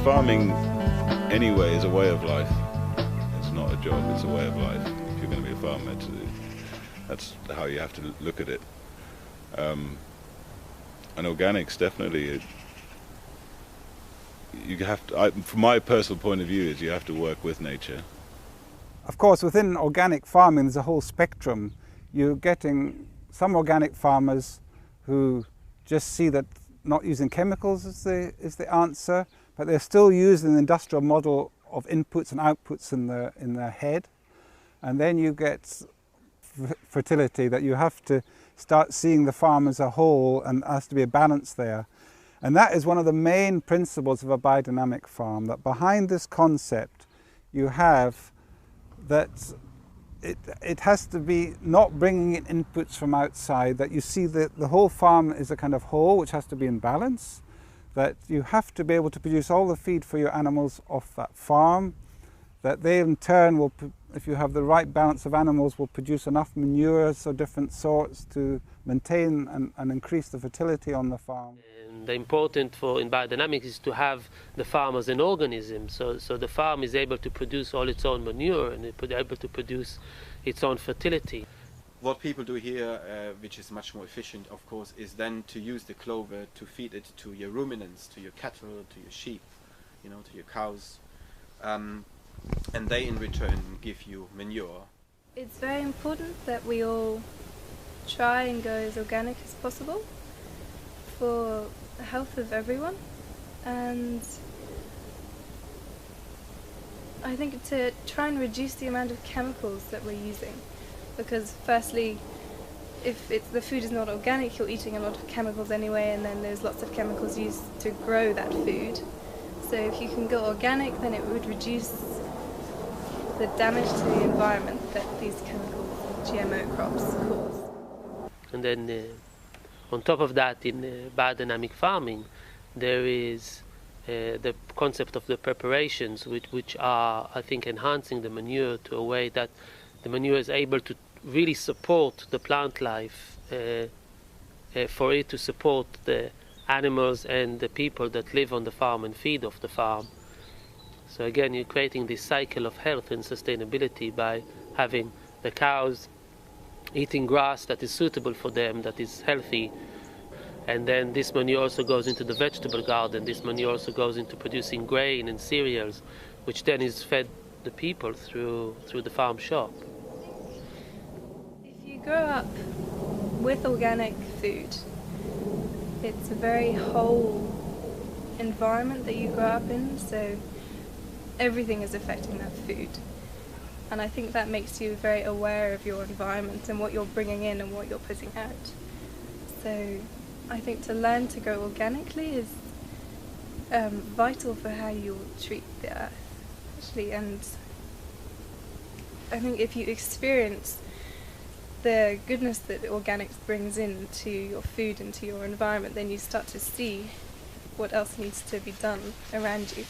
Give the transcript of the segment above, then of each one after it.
farming anyway is a way of life. It's not a job, it's a way of life. If you're going to be a farmer, that's how you have to look at it. And organics, definitely, you have to, from my personal point of view, is you have to work with nature. Of course, within organic farming, there's a whole spectrum. You're getting some organic farmers who just see that not using chemicals is the answer, but they're still using the industrial model of inputs and outputs in their head. And then you get fertility, that you have to start seeing the farm as a whole, and there has to be a balance there. And that is one of the main principles of a biodynamic farm, that behind this concept you have that it has to be not bringing in inputs from outside, that you see that the whole farm is a kind of whole which has to be in balance, that you have to be able to produce all the feed for your animals off that farm, that they in turn will, if you have the right balance of animals, will produce enough manures of different sorts to maintain and increase the fertility on the farm. And the important in biodynamics is to have the farm as an organism, so the farm is able to produce all its own manure and able to produce its own fertility. What people do here, which is much more efficient, of course, is then to use the clover to feed it to your ruminants, to your cattle, to your sheep, to your cows. And they in return give you manure. It's very important that we all try and go as organic as possible for the health of everyone, and I think to try and reduce the amount of chemicals that we're using, because firstly, if the food is not organic, you're eating a lot of chemicals anyway, and then there's lots of chemicals used to grow that food. So if you can go organic, then it would reduce the damage to the environment that these chemicals and GMO crops cause. And then on top of that, in biodynamic farming, there is the concept of the preparations, which are, I think, enhancing the manure to a way that the manure is able to really support the plant life, for it to support the animals and the people that live on the farm and feed off the farm. So again, you're creating this cycle of health and sustainability by having the cows eating grass that is suitable for them, that is healthy. And then this manure also goes into the vegetable garden. This manure also goes into producing grain and cereals, which then is fed the people through the farm shop. If you grow up with organic food, it's a very whole environment that you grow up in, so everything is affecting that food. And I think that makes you very aware of your environment and what you're bringing in and what you're putting out. So I think to learn to grow organically is vital for how you treat the earth, actually. And I think if you experience the goodness that organics brings into your food and to your environment, then you start to see what else needs to be done around you.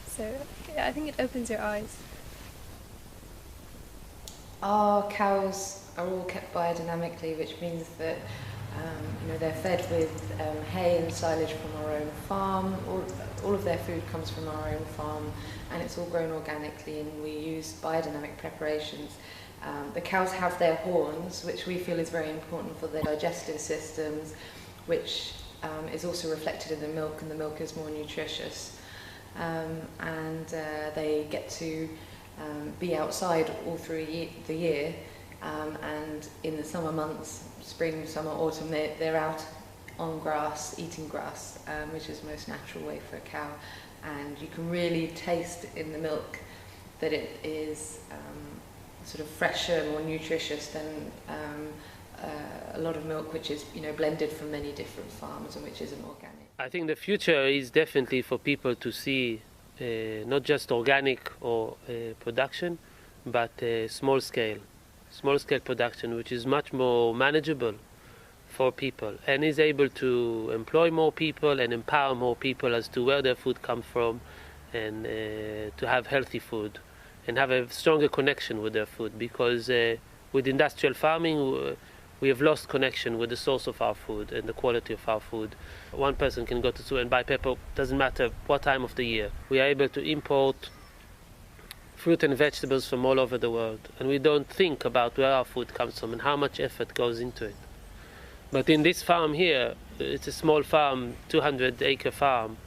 So yeah, I think it opens your eyes. Our cows are all kept biodynamically, which means that they're fed with hay and silage from our own farm. All of their food comes from our own farm, and it's all grown organically, and we use biodynamic preparations. The cows have their horns, which we feel is very important for their digestive systems, which is also reflected in the milk, and the milk is more nutritious. And they get to be outside all through the year, and in the summer months, spring, summer, autumn, they're out on grass, eating grass, which is the most natural way for a cow. And you can really taste in the milk that it is sort of fresher, more nutritious than a lot of milk which is blended from many different farms and which isn't organic. I think the future is definitely for people to see not just organic or production, but small scale production, which is much more manageable for people and is able to employ more people and empower more people as to where their food comes from, and to have healthy food and have a stronger connection with their food. Because with industrial farming, we have lost connection with the source of our food and the quality of our food. One person can go to the store and buy pepper, doesn't matter what time of the year. We are able to import fruit and vegetables from all over the world, and we don't think about where our food comes from and how much effort goes into it. But in this farm here, it's a small farm, 200-acre farm.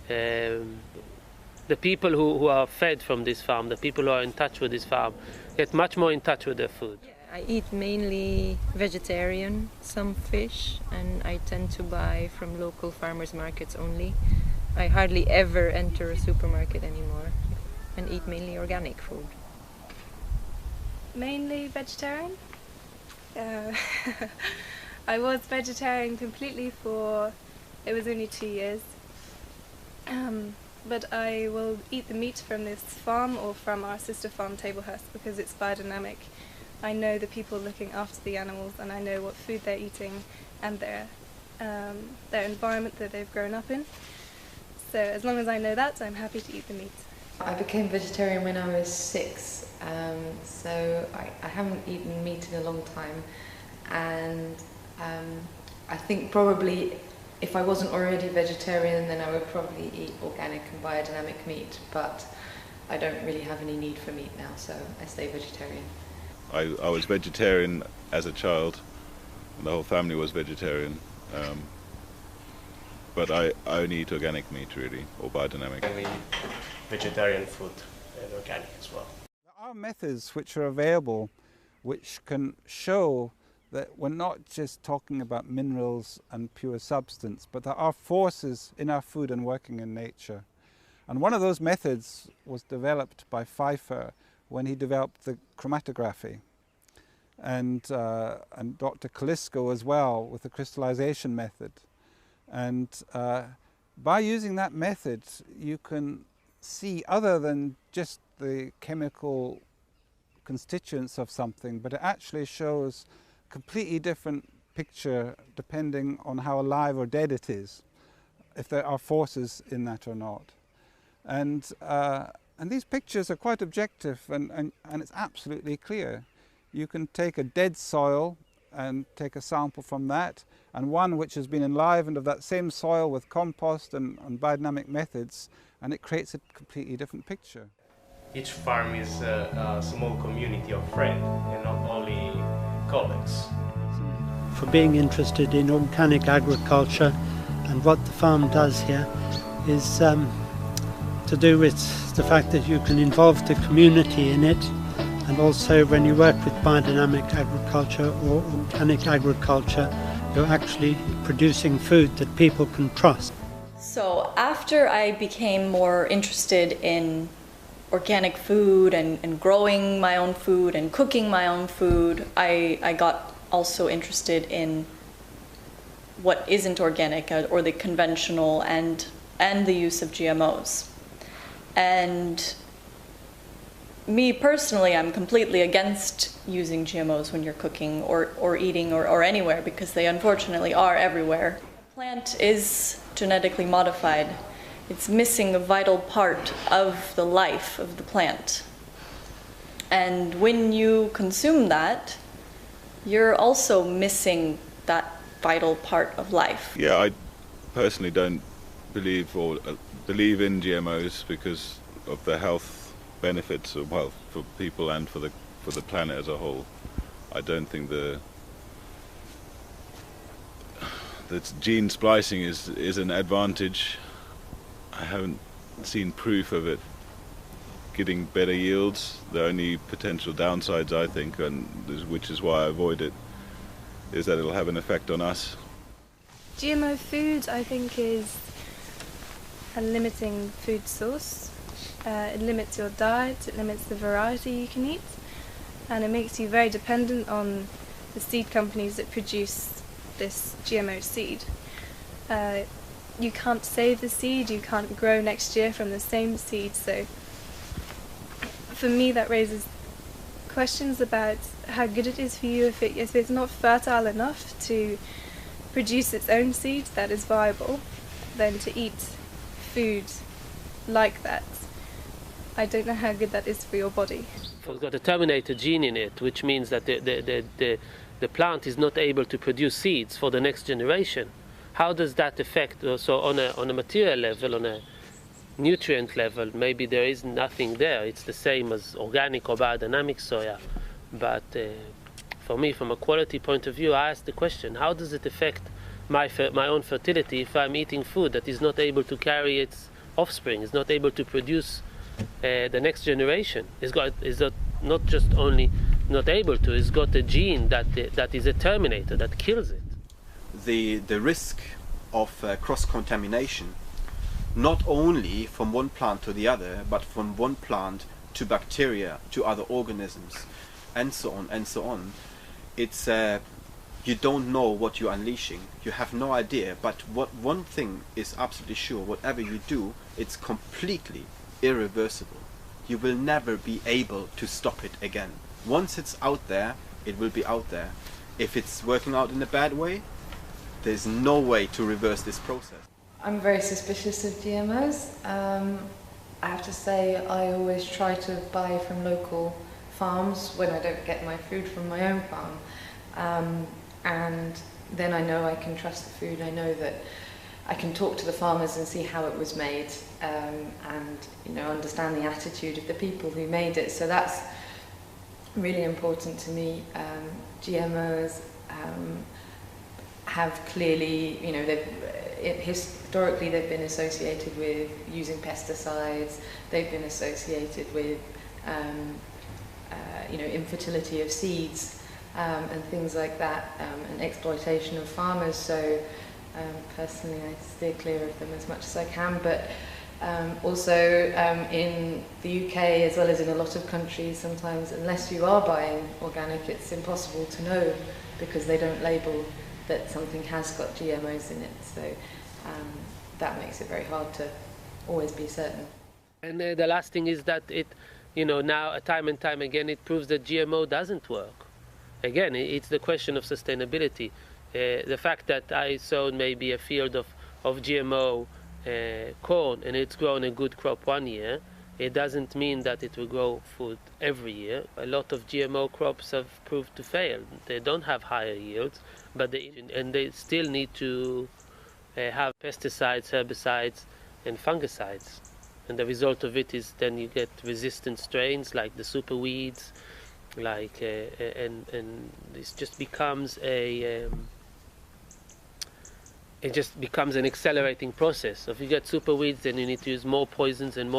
The people who are fed from this farm, the people who are in touch with this farm, get much more in touch with their food. I eat mainly vegetarian, some fish, and I tend to buy from local farmers markets only. I hardly ever enter a supermarket anymore and eat mainly organic food. Mainly vegetarian. I was vegetarian completely for, it was only 2 years. But I will eat the meat from this farm or from our sister farm Tablehurst because it's biodynamic. I know the people looking after the animals and I know what food they're eating and their environment that they've grown up in. So as long as I know that, I'm happy to eat the meat. I became vegetarian when I was 6, so I haven't eaten meat in a long time, and I think probably if I wasn't already vegetarian, then I would probably eat organic and biodynamic meat, but I don't really have any need for meat now, so I stay vegetarian. I was vegetarian as a child, and the whole family was vegetarian, but I only eat organic meat really, or biodynamic. I mean, vegetarian food and organic as well. There are methods which are available which can show that we're not just talking about minerals and pure substance, but there are forces in our food and working in nature. And one of those methods was developed by Pfeiffer when he developed the chromatography, and Dr. Kalisko as well with the crystallization method. And by using that method, you can see other than just the chemical constituents of something, but it actually shows a completely different picture depending on how alive or dead it is, if there are forces in that or not. And these pictures are quite objective and it's absolutely clear. You can take a dead soil and take a sample from that, and one which has been enlivened of that same soil with compost and biodynamic methods, and it creates a completely different picture. Each farm is a small community of friends and not only colleagues. For being interested in organic agriculture, and what the farm does here is to do with the fact that you can involve the community in it, and also when you work with biodynamic agriculture or organic agriculture, you're actually producing food that people can trust. So after I became more interested in organic food and growing my own food and cooking my own food, I got also interested in what isn't organic or the conventional and the use of GMOs. And me personally, I'm completely against using GMOs when you're cooking or eating or anywhere, because they unfortunately are everywhere. The plant is genetically modified. It's missing a vital part of the life of the plant. And when you consume that, you're also missing that vital part of life. Yeah, I personally don't believe in GMOs because of the health benefits of, well, for people and for the planet as a whole. I don't think that gene splicing is an advantage. I haven't seen proof of it getting better yields. The only potential downsides, I think, which is why I avoid it, is that it'll have an effect on us. GMO food, I think, is a limiting food source. It limits your diet, it limits the variety you can eat, and it makes you very dependent on the seed companies that produce this GMO seed. You can't save the seed, you can't grow next year from the same seed, so for me that raises questions about how good it is for you if it's not fertile enough to produce its own seed that is viable, then to eat food like that. I don't know how good that is for your body. It's got a terminator gene in it, which means that the plant is not able to produce seeds for the next generation, how does that affect? So on a material level, on a nutrient level, maybe there is nothing there. It's the same as organic or biodynamic soya. But for me, from a quality point of view, I ask the question, how does it affect my own fertility if I'm eating food that is not able to carry its offspring, is not able to produce the next generation? Is not just only not able to, it's got a gene that is a terminator, that kills it. The risk of cross-contamination, not only from one plant to the other, but from one plant to bacteria, to other organisms, and so on and so on. It's you don't know what you're unleashing. You have no idea. But one thing is absolutely sure: whatever you do, it's completely irreversible. You will never be able to stop it again. Once it's out there, it will be out there. If it's working out in a bad way, there's no way to reverse this process. I'm very suspicious of GMOs. I have to say I always try to buy from local farms when I don't get my food from my own farm. And then I know I can trust the food. I know that I can talk to the farmers and see how it was made, and understand the attitude of the people who made it. So that's really important to me. GMOs have clearly, historically they've been associated with using pesticides. They've been associated with infertility of seeds and things like that, and exploitation of farmers. So personally I steer clear of them as much as I can, but also in the UK, as well as in a lot of countries, sometimes unless you are buying organic, it's impossible to know because they don't label that something has got GMOs in it. So that makes it very hard to always be certain. And the last thing is that it, now time and time again, it proves that GMO doesn't work. Again, it's the question of sustainability. The fact that I sowed maybe a field of GMO corn and it's grown a good crop one year, it doesn't mean that it will grow food every year. A lot of GMO crops have proved to fail. They don't have higher yields, but they still need to have pesticides, herbicides and fungicides. And the result of it is then you get resistant strains like the super weeds, and this just becomes it just becomes an accelerating process. So if you get super weeds, then you need to use more poisons, and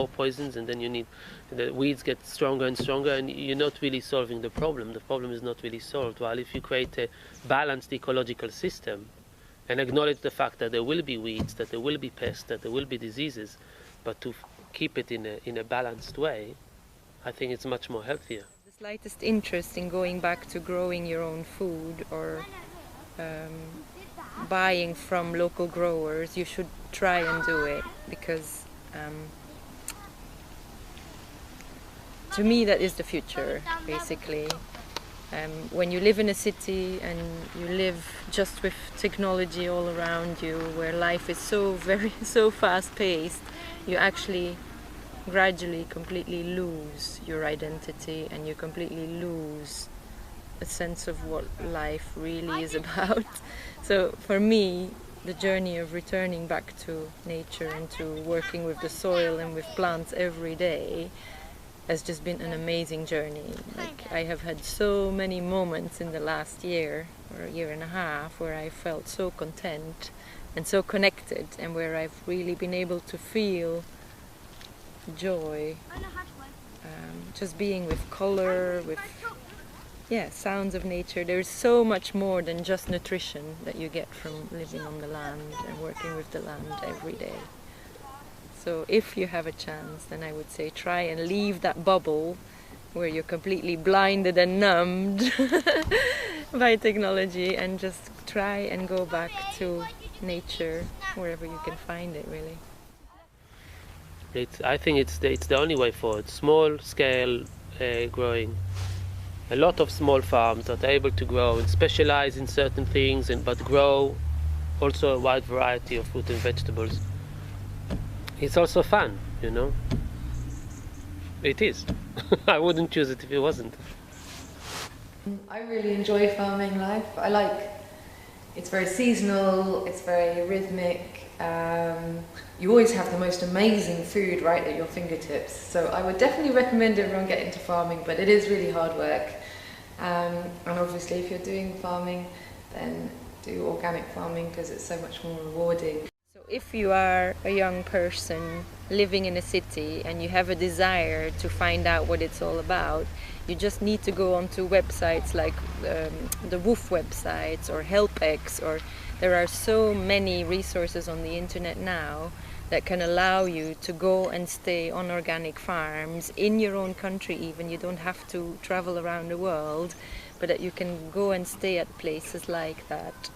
then the weeds get stronger and stronger, and you're not really solving the problem. The problem is not really solved. While if you create a balanced ecological system and acknowledge the fact that there will be weeds, that there will be pests, that there will be diseases, but to keep it in a balanced way, I think it's much more healthier. The slightest interest in going back to growing your own food or buying from local growers, you should try and do it, because to me that is the future, basically. When you live in a city and you live just with technology all around you, where life is so fast-paced, you actually gradually completely lose your identity, and you completely lose a sense of what life really is about. So for me, the journey of returning back to nature and to working with the soil and with plants every day has just been an amazing journey. Like, I have had so many moments in the last year or a year and a half where I felt so content and so connected, and where I've really been able to feel joy, just being with color, with sounds of nature. There's so much more than just nutrition that you get from living on the land and working with the land every day. So if you have a chance, then I would say try and leave that bubble where you're completely blinded and numbed by technology, and just try and go back to nature wherever you can find it, really. I think it's the only way forward. Small scale growing. A lot of small farms that are able to grow and specialize in certain things, but grow also a wide variety of fruit and vegetables. It's also fun, It is. I wouldn't choose it if it wasn't. I really enjoy farming life. It's very seasonal, it's very rhythmic. You always have the most amazing food right at your fingertips. So I would definitely recommend everyone get into farming, but it is really hard work. And obviously if you're doing farming, then do organic farming because it's so much more rewarding. So if you are a young person living in a city and you have a desire to find out what it's all about, you just need to go onto websites like the WOOF websites or HelpX, or there are so many resources on the internet now that can allow you to go and stay on organic farms in your own country even. You don't have to travel around the world, but that you can go and stay at places like that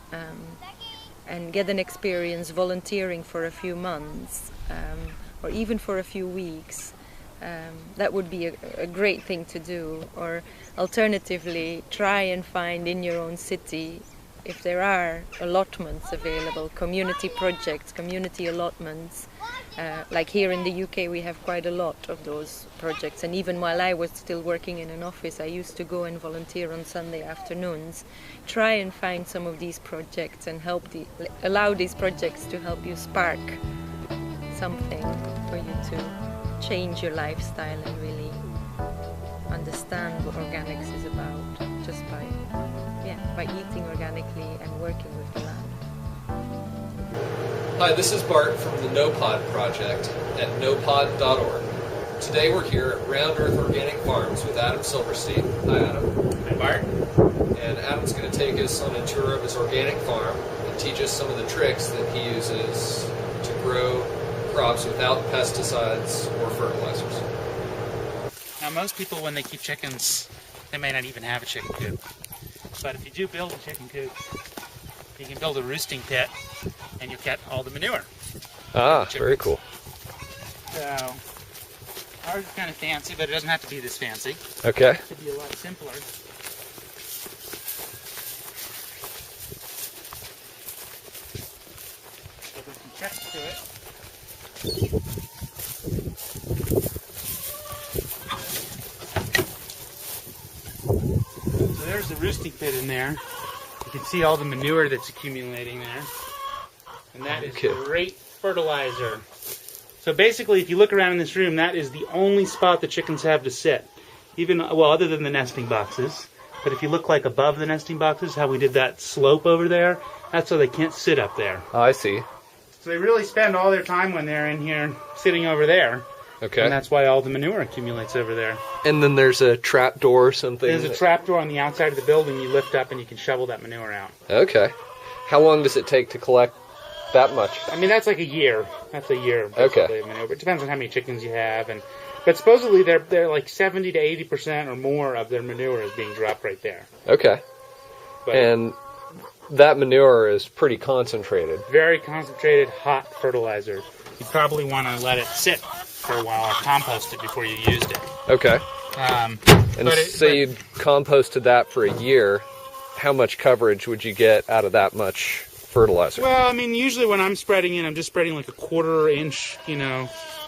and get an experience volunteering for a few months or even for a few weeks. That would be a great thing to do. Or alternatively, try and find in your own city, if there are allotments available, community projects, community allotments. Like here in the UK we have quite a lot of those projects, and even while I was still working in an office I used to go and volunteer on Sunday afternoons. Try and find some of these projects and allow these projects to help you spark something for you to change your lifestyle and really understand what organics is about, just by eating organically and working with the land. Hi, this is Bart from the No Pod project at nopod.org. Today we're here at Round Earth Organic Farms with Adam Silverstein. Hi, Adam. Hi, Bart. And Adam's going to take us on a tour of his organic farm and teach us some of the tricks that he uses to grow crops without pesticides or fertilizers. Now, most people, when they keep chickens, they may not even have a chicken coop. But if you do build a chicken coop, you can build a roosting pit and you'll get all the manure. Ah, very cool. So, ours is kind of fancy, but it doesn't have to be this fancy. Okay. It could be a lot simpler. So there's some checks to it. So there's the roosting pit in there. You can see all the manure that's accumulating there. And that is great fertilizer. So basically, if you look around in this room, that is the only spot the chickens have to sit. Even, well, other than the nesting boxes. But if you look like above the nesting boxes, how we did that slope over there, that's so they can't sit up there. Oh, I see. So they really spend all their time when they're in here sitting over there. Okay. And that's why all the manure accumulates over there. And then there's a trap door or something? There's a trap door on the outside of the building you lift up and you can shovel that manure out. Okay. How long does it take to collect that much? I mean, that's like a year. That's a year, basically, of manure. It depends on how many chickens you have. But supposedly they're like 70 to 80% or more of their manure is being dropped right there. Okay. But and that manure is pretty concentrated. Very concentrated, hot fertilizer. You probably want to let it sit for a while or compost it before you used it. Okay. Say you composted that for a year, how much coverage would you get out of that much fertilizer? Well, I mean, usually when I'm spreading it, I'm just spreading like a 1/4 inch,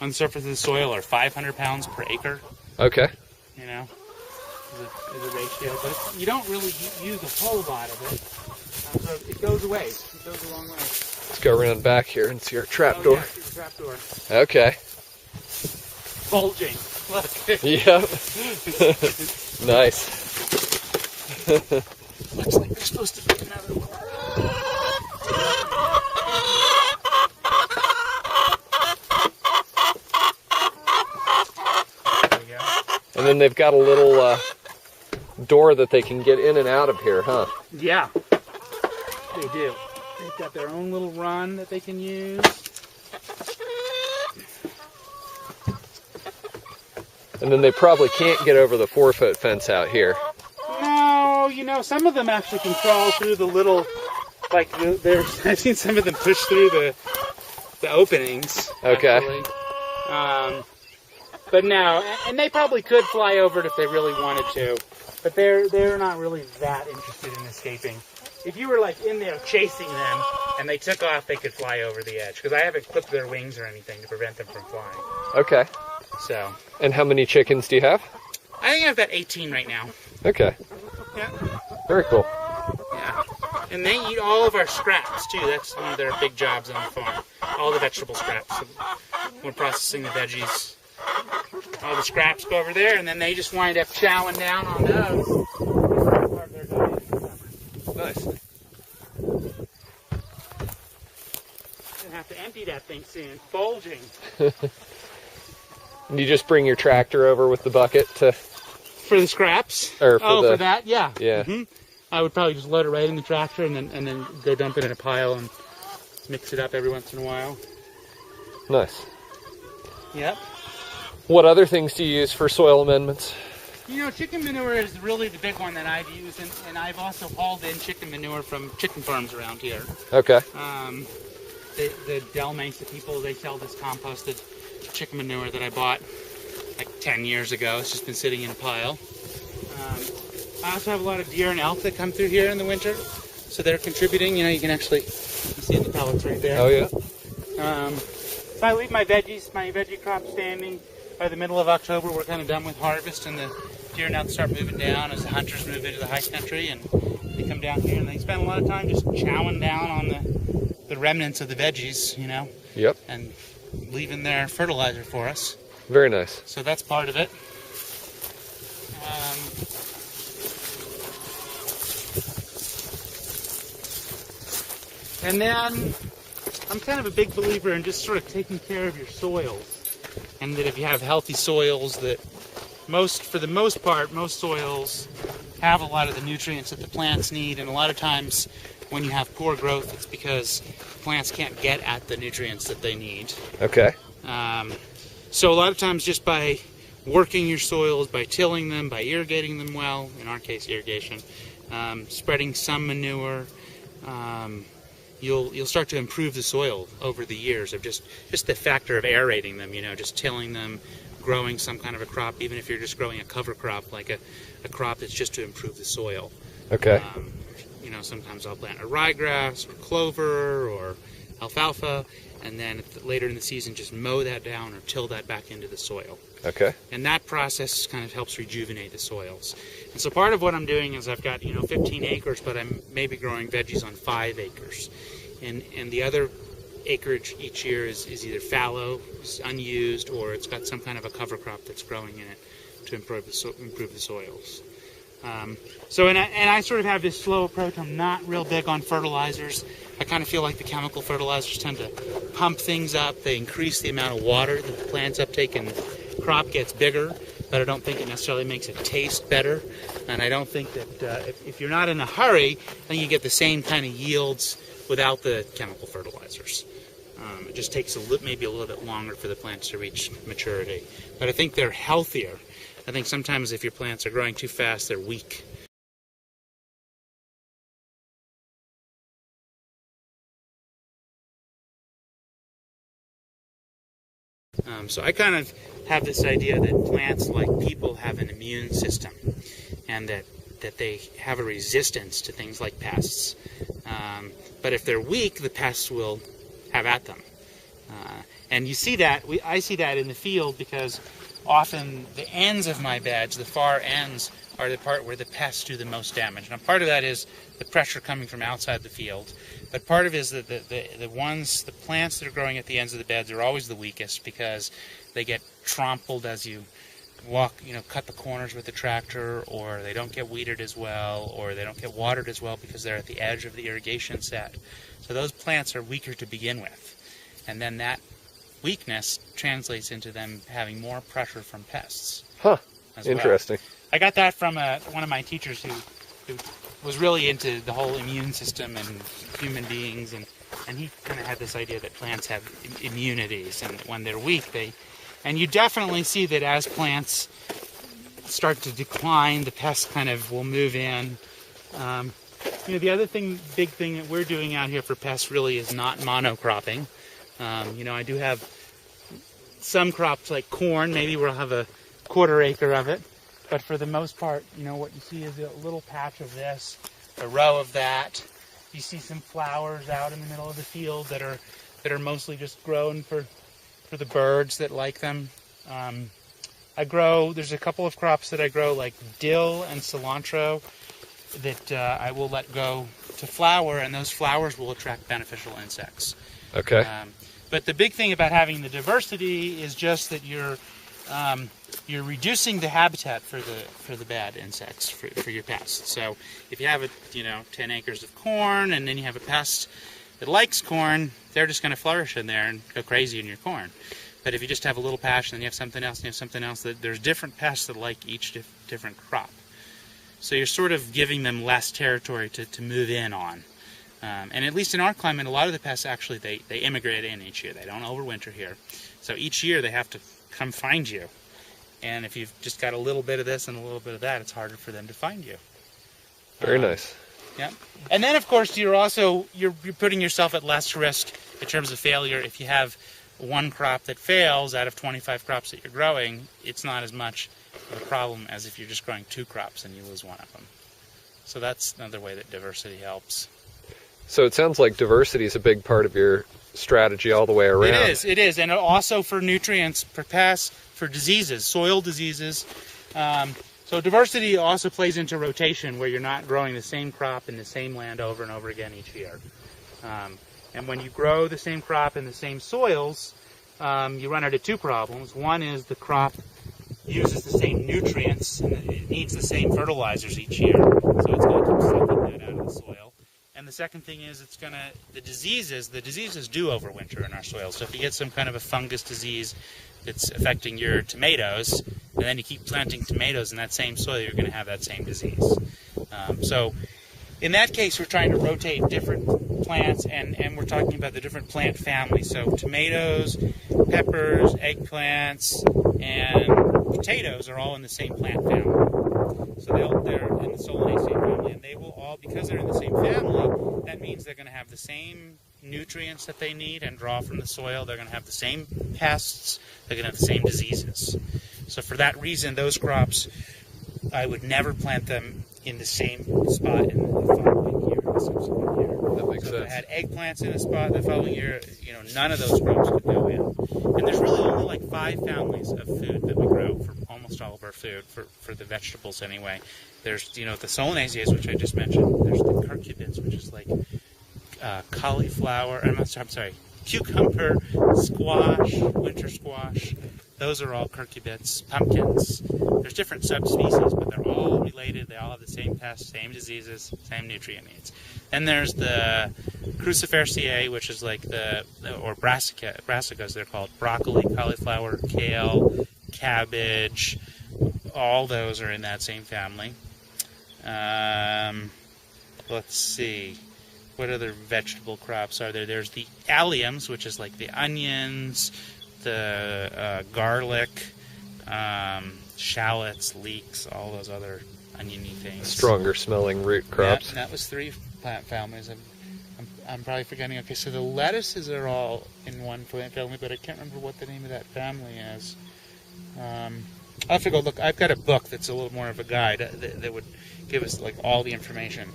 on the surface of the soil, or 500 pounds per acre. Okay. Is a ratio, but you don't really use a whole lot of it. So it goes away. It goes a long way. Let's go around back here and see our trap door. Yeah, see the trap door. Okay. Bulging. Look. Yep. Nice. Looks like there's supposed to be another one. There we go. And then they've got a little door that they can get in and out of here, huh? Yeah, they do. They've got their own little run that they can use. And then they probably can't get over the 4-foot fence out here. No, some of them actually can crawl through the little, I've seen some of them push through the openings. Okay. Actually. But no, and they probably could fly over it if they really wanted to. But they're not really that interested in escaping. If you were in there chasing them and they took off, they could fly over the edge. Because I haven't clipped their wings or anything to prevent them from flying. Okay. So. And how many chickens do you have? I think I've got 18 right now. Okay. Yeah. Very cool. Yeah. And they eat all of our scraps, too. That's one of their big jobs on the farm. All the vegetable scraps. So we're processing the veggies. All the scraps go over there, and then they just wind up chowing down on those. Part of their diet. Nice. Gonna have to empty that thing soon. It's bulging. And you just bring your tractor over with the bucket to... For the scraps? Or for for that? Yeah. Yeah. Mm-hmm. I would probably just load it right in the tractor and then go dump it in a pile and mix it up every once in a while. Nice. Yep. What other things do you use for soil amendments? You know, chicken manure is really the big one that I've used, and I've also hauled in chicken manure from chicken farms around here. Okay. The Del Mesa people, they sell this composted chicken manure that I bought like 10 years ago. It's just been sitting in a pile. I also have a lot of deer and elk that come through here in the winter, so they're contributing. You know, you can actually see the pellets right there. Oh, yeah. If I leave my veggie crop standing by the middle of October, we're kind of done with harvest, and the deer and elk start moving down as the hunters move into the high country, and they come down here and they spend a lot of time just chowing down on the remnants of the veggies, you know. Yep. And leaving their fertilizer for us. Very nice. So that's part of it. And then I'm kind of a big believer in just sort of taking care of your soils, and that if you have healthy soils, that for the most part, most soils have a lot of the nutrients that the plants need, and a lot of times when you have poor growth, it's because plants can't get at the nutrients that they need. Okay. So a lot of times just by working your soils, by tilling them, by irrigating them well, in our case irrigation, spreading some manure, you'll start to improve the soil over the years of just the factor of aerating them, you know, just tilling them, growing some kind of a crop, even if you're just growing a cover crop, like a crop that's just to improve the soil. Okay. You know, sometimes I'll plant a ryegrass or clover or alfalfa, and then later in the season just mow that down or till that back into the soil. Okay. And that process kind of helps rejuvenate the soils. And so part of what I'm doing is I've got, 15 acres, but I'm maybe growing veggies on 5 acres. And the other acreage each year is either fallow, it's unused, or it's got some kind of a cover crop that's growing in it to improve the soils. And I sort of have this slow approach. I'm not real big on fertilizers. I kind of feel like the chemical fertilizers tend to pump things up. They increase the amount of water that the plants uptake, and the crop gets bigger, but I don't think it necessarily makes it taste better. And I don't think that if you're not in a hurry, then you get the same kind of yields without the chemical fertilizers. It just takes maybe a little bit longer for the plants to reach maturity. But I think they're healthier. I think sometimes if your plants are growing too fast, they're weak. So I kind of have this idea that plants, like people, have an immune system, and that they have a resistance to things like pests. But if they're weak, the pests will have at them. And you see that, I see that in the field, because often the ends of my beds, the far ends, are the part where the pests do the most damage. Now part of that is the pressure coming from outside the field, but part of it is that the plants that are growing at the ends of the beds are always the weakest, because they get trampled as you walk, cut the corners with the tractor, or they don't get weeded as well, or they don't get watered as well because they're at the edge of the irrigation set. So those plants are weaker to begin with. And then that weakness translates into them having more pressure from pests. Huh. Well. Interesting. I got that from one of my teachers who was really into the whole immune system and human beings, and he kind of had this idea that plants have immunities, and when they're weak, and you definitely see that as plants start to decline, the pests kind of will move in. The other big thing that we're doing out here for pests really is not monocropping. I do have some crops like corn. Maybe we'll have a 1/4 acre of it. But for the most part, what you see is a little patch of this, a row of that. You see some flowers out in the middle of the field that are mostly just grown for the birds that like them. There's a couple of crops that I grow, like dill and cilantro. that I will let go to flower, and those flowers will attract beneficial insects. Okay. But the big thing about having the diversity is just that you're reducing the habitat for the bad insects for your pests. So if you have 10 acres of corn, and then you have a pest that likes corn, they're just going to flourish in there and go crazy in your corn. But if you just have a little patch, and then you have something else, and you have something else, that there's different pests that like each different crop. So you're sort of giving them less territory to move in on. And at least in our climate, a lot of the pests actually, they immigrate in each year. They don't overwinter here. So each year they have to come find you. And if you've just got a little bit of this and a little bit of that, it's harder for them to find you. Very nice. Yeah. And then, of course, you're putting yourself at less risk in terms of failure. If you have one crop that fails out of 25 crops that you're growing, it's not as much of a problem as if you're just growing 2 crops and you lose one of them. So that's another way that diversity helps. So it sounds like diversity is a big part of your strategy all the way around. It is, and also for nutrients, for pests, for diseases, soil diseases. So diversity also plays into rotation, where you're not growing the same crop in the same land over and over again each year. And when you grow the same crop in the same soils, you run into 2 problems. One is the crop uses the same nutrients, and it needs the same fertilizers each year, so it's going to keep sucking that out of the soil. And the second thing is the diseases do overwinter in our soil. So if you get some kind of a fungus disease that's affecting your tomatoes, and then you keep planting tomatoes in that same soil, you're going to have that same disease. So in that case, we're trying to rotate different plants, and we're talking about the different plant families. So tomatoes, peppers, eggplants, and potatoes are all in the same plant family. So they're in the Solanaceae family, and they will all, because they're in the same family, that means they're going to have the same nutrients that they need and draw from the soil. They're going to have the same pests. They're going to have the same diseases. So for that reason, those crops, I would never plant them in the same spot in the following year, the subsequent year. That makes sense. If I had eggplants in a spot the following year, none of those crops could go in. And there's really only like 5 families of food that we grow for almost all of our food, for the vegetables anyway. There's, the Solanaceae, which I just mentioned. There's the curcubids, which is like cauliflower, I'm sorry, cucumber, squash, winter squash. Those are all curcubids, pumpkins. There's different subspecies, but they're all related. They all have the same pests, same diseases, same nutrient needs. Then there's the cruciferaceae, which is like or brassicas, they're called. Broccoli, cauliflower, kale, cabbage. All those are in that same family. Let's see. What other vegetable crops are there? There's the alliums, which is like the onions, the garlic, shallots, leeks, all those other oniony things. Stronger smelling root crops. Yeah, that was 3 plant families. I'm probably forgetting. Okay, so the lettuces are all in one plant family, but I can't remember what the name of that family is. I'll have to go look. I've got a book that's a little more of a guide that would give us like all the information.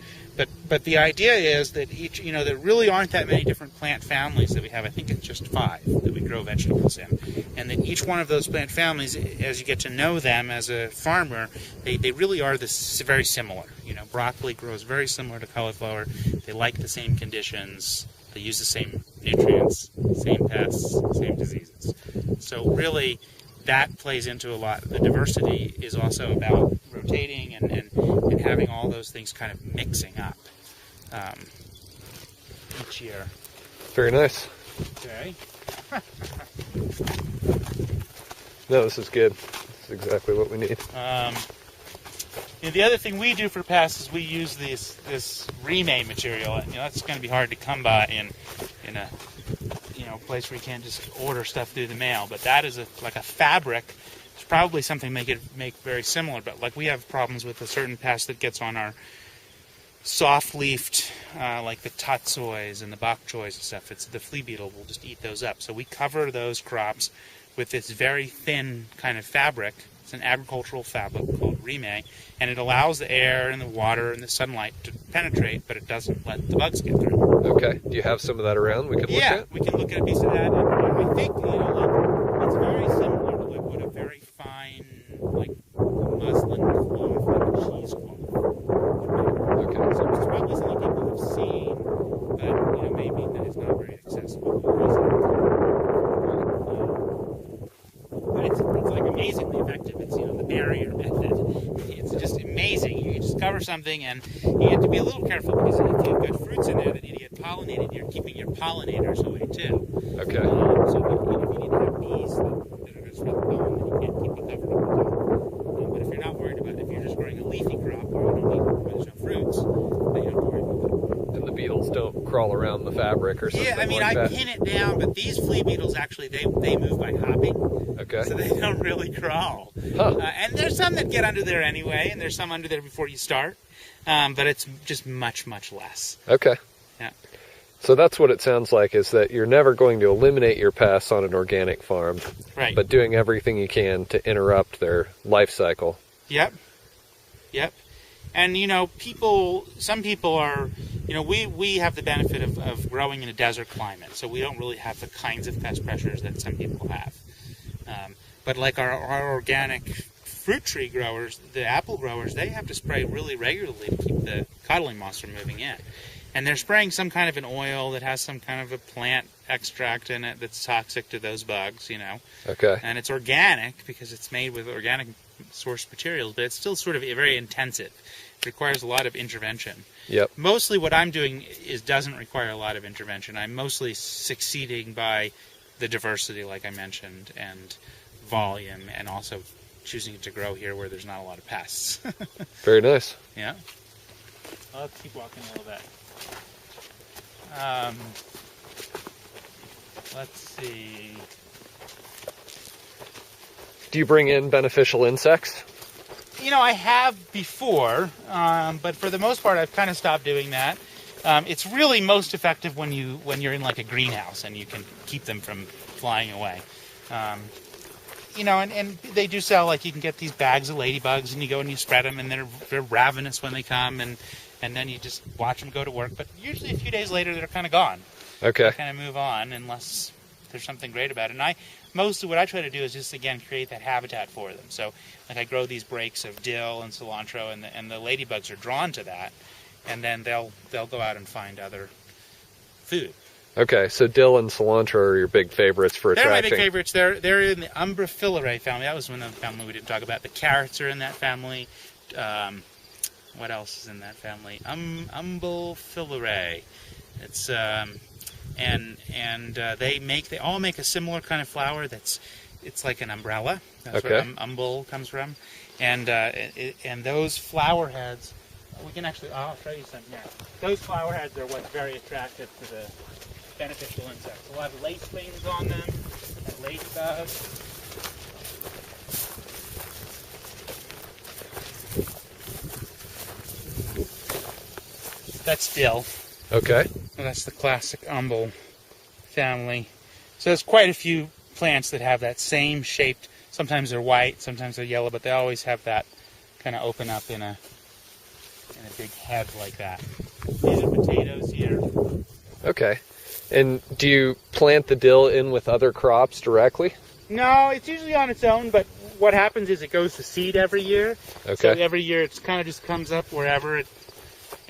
But the idea is that each, there really aren't that many different plant families that we have. I think it's just 5 that we grow vegetables in. And that each one of those plant families, as you get to know them as a farmer, they really are very similar. Broccoli grows very similar to cauliflower. They like the same conditions. They use the same nutrients, same pests, same diseases. So really, that plays into a lot. The diversity is also about rotating and having all those things kind of mixing up each year. Very nice. Okay. No, this is good. This is exactly what we need. The other thing we do for pests is we use this remade material. That's going to be hard to come by in a place where you can't just order stuff through the mail. But that is like a fabric. It's probably something make very similar. But like we have problems with a certain pest that gets on our soft-leafed, like the tutsoys and the bok choys and stuff. It's the flea beetle will just eat those up. So we cover those crops with this very thin kind of fabric. It's an agricultural fabric called remay, and it allows the air and the water and the sunlight to penetrate, but it doesn't let the bugs get through. Okay. Do you have some of that around we can look at? Yeah, we can look at a piece of that. And I think, it's very similar to like what a very fine, like muslin cloth, like a cheesecloth would be. cover something, and you have to be a little careful because if you've got fruits in there that need to get pollinated, you're keeping your pollinators away too. Okay. So that, if you need to have bees that are going to spread the pollen, then you can't keep it covered all the time. But if you're not worried about it, if you're just growing a leafy crop where you don't need, where there's no fruits, then you don't have to worry about that. And the beetles don't crawl around the fabric or something Yeah, I mean, like I that? pin it down, but these flea beetles actually, they move by hopping. Okay. So they don't really crawl. Huh. And there's some that get under there anyway, and there's some under there before you start. But it's just much, much less. Okay. Yeah. So that's what it sounds like, is that you're never going to eliminate your pests on an organic farm, Right. but doing everything you can to interrupt their life cycle. Yep. Yep. And, you know, some people are, you know, we have the benefit of growing in a desert climate, so we don't really have the kinds of pest pressures that some people have. But like our organic fruit tree growers, the apple growers, they have to spray really regularly to keep the codling moths from moving in. And they're spraying some kind of an oil that has some kind of a plant extract in it that's toxic to those bugs, you know. Okay. And it's organic because it's made with organic source materials, but it's still sort of very intensive. It requires a lot of intervention. Yep. Mostly what I'm doing doesn't require a lot of intervention. I'm mostly succeeding by the diversity, like I mentioned, and volume, and also choosing to grow here where there's not a lot of pests. Very nice. Yeah. I'll keep walking a little bit. Let's see. Do you bring in beneficial insects? You know, I have before, but for the most part, I've kind of stopped doing that. It's really most effective when you're in like a greenhouse and you can keep them from flying away. You know, and they do sell, like, you can get these bags of ladybugs and you go and you spread them, and they're ravenous when they come, and then you just watch them go to work. But usually a few days later, they're kind of gone. Okay. They kind of move on unless there's something great about it. And mostly what I try to do is just, again, create that habitat for them. So, like, I grow these breaks of dill and cilantro, and the ladybugs are drawn to that, and then they'll go out and find other food. Okay, so dill and cilantro are your big favorites for attracting. They're my big favorites. They're in the Umbrophilerae family. That was one of the family we didn't talk about. The carrots are in that family. What else is in that family? Umbrophilerae. It's and they all make a similar kind of flower it's like an umbrella. That's where umbel comes from. And those flower heads, we can actually, I'll show you some here. Those flower heads are what's very attractive to the beneficial insects. A lot of lacewings on them, and ladybugs. That's dill. Okay. And that's the classic umbel family. So there's quite a few plants that have that same shaped. Sometimes they're white, sometimes they're yellow, but they always have that kind of open up in a big head like that. These are potatoes here. Okay. And do you plant the dill in with other crops directly? No, it's usually on its own, but what happens is it goes to seed every year. Okay. So every year it kind of just comes up wherever it,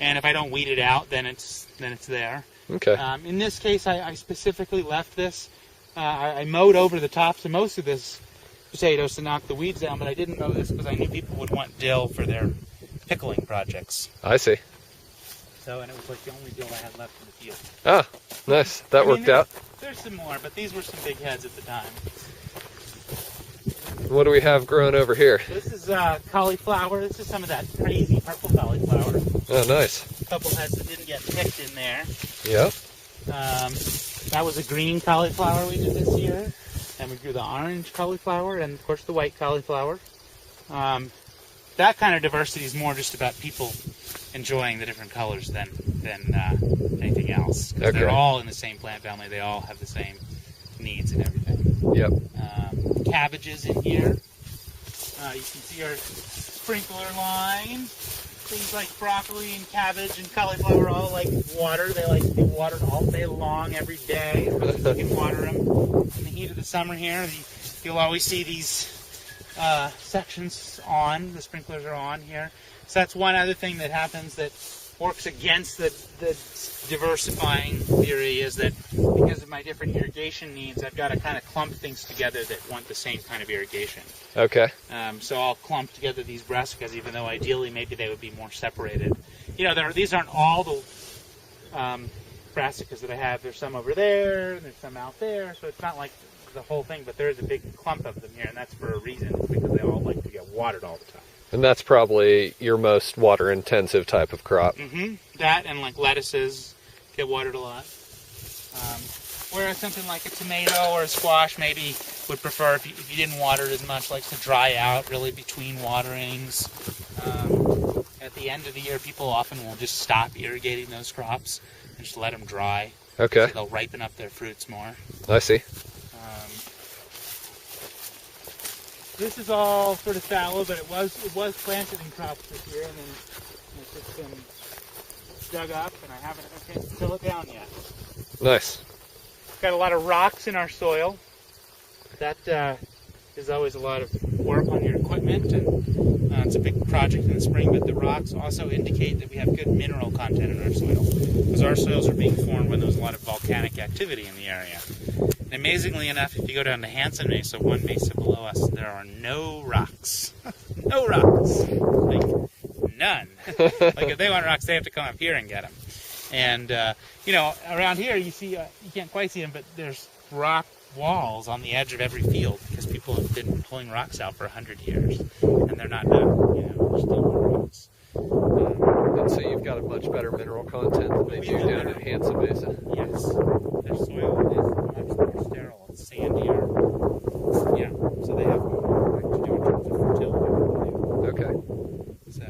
and if I don't weed it out, then it's there. Okay. In this case, I specifically left this. I mowed over the tops of most of this potatoes to knock the weeds down, but I didn't mow this because I knew people would want dill for their pickling projects. I see. So, and it was like the only dill I had left in the field. Ah, nice. That worked out. There's some more, but these were some big heads at the time. What do we have growing over here? This is cauliflower. This is some of that crazy purple cauliflower. Oh, nice. A couple heads that didn't get picked in there. Yep. That was a green cauliflower we did this year. And we grew the orange cauliflower and, of course, the white cauliflower. That kind of diversity is more just about people enjoying the different colors than anything else. Because they're all in the same plant family. They all have the same needs and everything. Yep. Cabbages in here. You can see our sprinkler line. Things like broccoli and cabbage and cauliflower all like water. They like to be watered all day long, every day. You can water them. In the heat of the summer here, you'll always see these sections on. The sprinklers are on here. So that's one other thing that happens, that works against the diversifying theory is that because of my different irrigation needs, I've got to kind of clump things together that want the same kind of irrigation. Okay. So I'll clump together these brassicas, even though ideally maybe they would be more separated. You know, these aren't all the brassicas that I have. There's some over there, and there's some out there, so it's not like the whole thing, but there is a big clump of them here, and that's for a reason, because they all like to get watered all the time. And that's probably your most water-intensive type of crop. Mm-hmm. That and like lettuces get watered a lot. Whereas something like a tomato or a squash maybe would prefer, if you didn't water it as much, likes to dry out really between waterings. At the end of the year, people often will just stop irrigating those crops and just let them dry. Okay. So they'll ripen up their fruits more. I see. This is all sort of fallow, but it was planted in crops this year, and then it's just been dug up, and I haven't had a chance to till it down yet. Nice. Got a lot of rocks in our soil. That is always a lot of work on your equipment, and it's a big project in the spring, but the rocks also indicate that we have good mineral content in our soil, because our soils are being formed when there was a lot of volcanic activity in the area. And amazingly enough, if you go down to Hansen Mesa, one mesa below us, there are no rocks. No rocks. Like, none. Like, if they want rocks, they have to come up here and get them. And, you know, around here, you see, you can't quite see them, but there's rock walls on the edge of every field, because people have been pulling rocks out for 100 years, and they're not done, you know, there's still more rocks. And so you've got a much better mineral content than they do down in Hansen Mesa. Yes. Their soil is much more sterile. It's sandier. Yeah. So they have more to do in terms of fertility. Okay. So,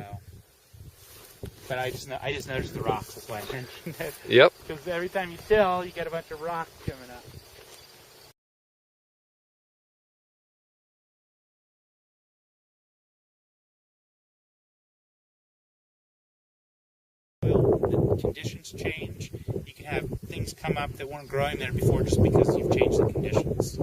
but I just noticed the rocks. That's why I mentioned it. Yep. Because every time you till, you get a bunch of rocks coming up. The conditions change. You can have things come up that weren't growing there before just because you've changed the conditions.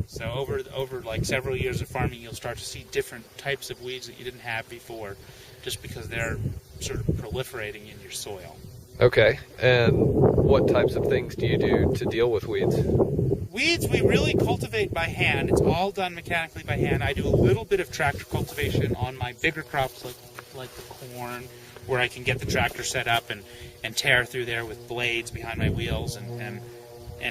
So over like several years of farming, you'll start to see different types of weeds that you didn't have before, just because they're sort of proliferating in your soil. Okay. And what types of things do you do to deal with weeds? Weeds we really cultivate by hand. It's all done mechanically by hand. I do a little bit of tractor cultivation on my bigger crops like the corn, where I can get the tractor set up and tear through there with blades behind my wheels and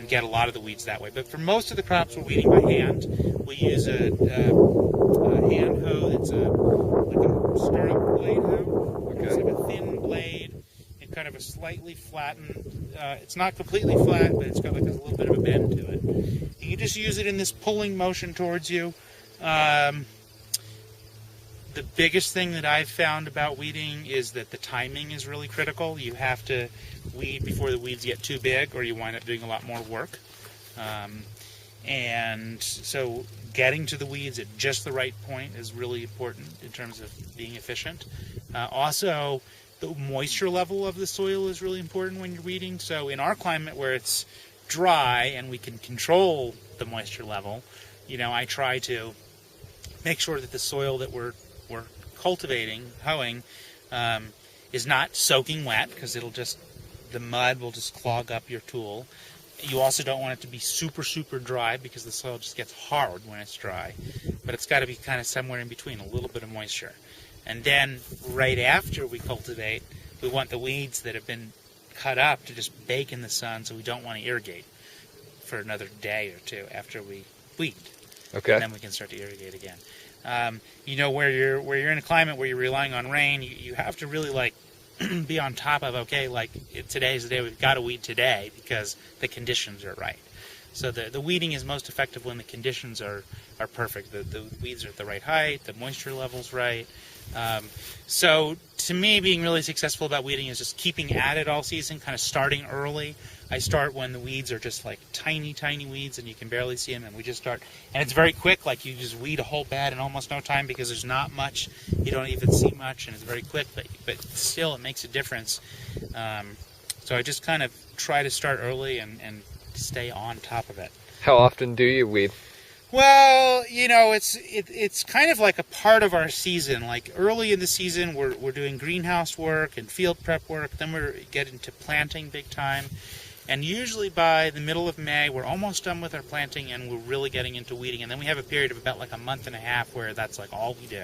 get a lot of the weeds that way. But for most of the crops, we're weeding by hand. We use a hand hoe that's like a stirrup blade hoe. Okay. It's like a thin blade and kind of a slightly flattened. It's not completely flat, but it's got like a little bit of a bend to it. You can just use it in this pulling motion towards you. The biggest thing that I've found about weeding is that the timing is really critical. You have to weed before the weeds get too big, or you wind up doing a lot more work. And so getting to the weeds at just the right point is really important in terms of being efficient. Also, the moisture level of the soil is really important when you're weeding. So in our climate where it's dry and we can control the moisture level, you know, I try to make sure that the soil that we're cultivating, hoeing, is not soaking wet, because the mud will just clog up your tool. You also don't want it to be super, super dry, because the soil just gets hard when it's dry. But it's got to be kind of somewhere in between, a little bit of moisture. And then right after we cultivate, we want the weeds that have been cut up to just bake in the sun, so we don't want to irrigate for another day or two after we weed. Okay. And then we can start to irrigate again. You know, where you're in a climate where you're relying on rain, you have to really like be on top of, okay, like today's the day, we've got to weed today because the conditions are right. So the weeding is most effective when the conditions are perfect. The weeds are at the right height, the moisture level's right. So to me, being really successful about weeding is just keeping at it all season, kind of starting early. I start when the weeds are just like tiny, tiny weeds and you can barely see them, and we just start. And it's very quick, like you just weed a whole bed in almost no time because there's not much. You don't even see much, and it's very quick, but still it makes a difference. So I just kind of try to start early and stay on top of it. How often do you weed? Well, you know, it's kind of like a part of our season. Like early in the season, we're doing greenhouse work and field prep work. Then we're getting to planting big time. And usually by the middle of May, we're almost done with our planting and we're really getting into weeding. And then we have a period of about like a month and a half where that's like all we do.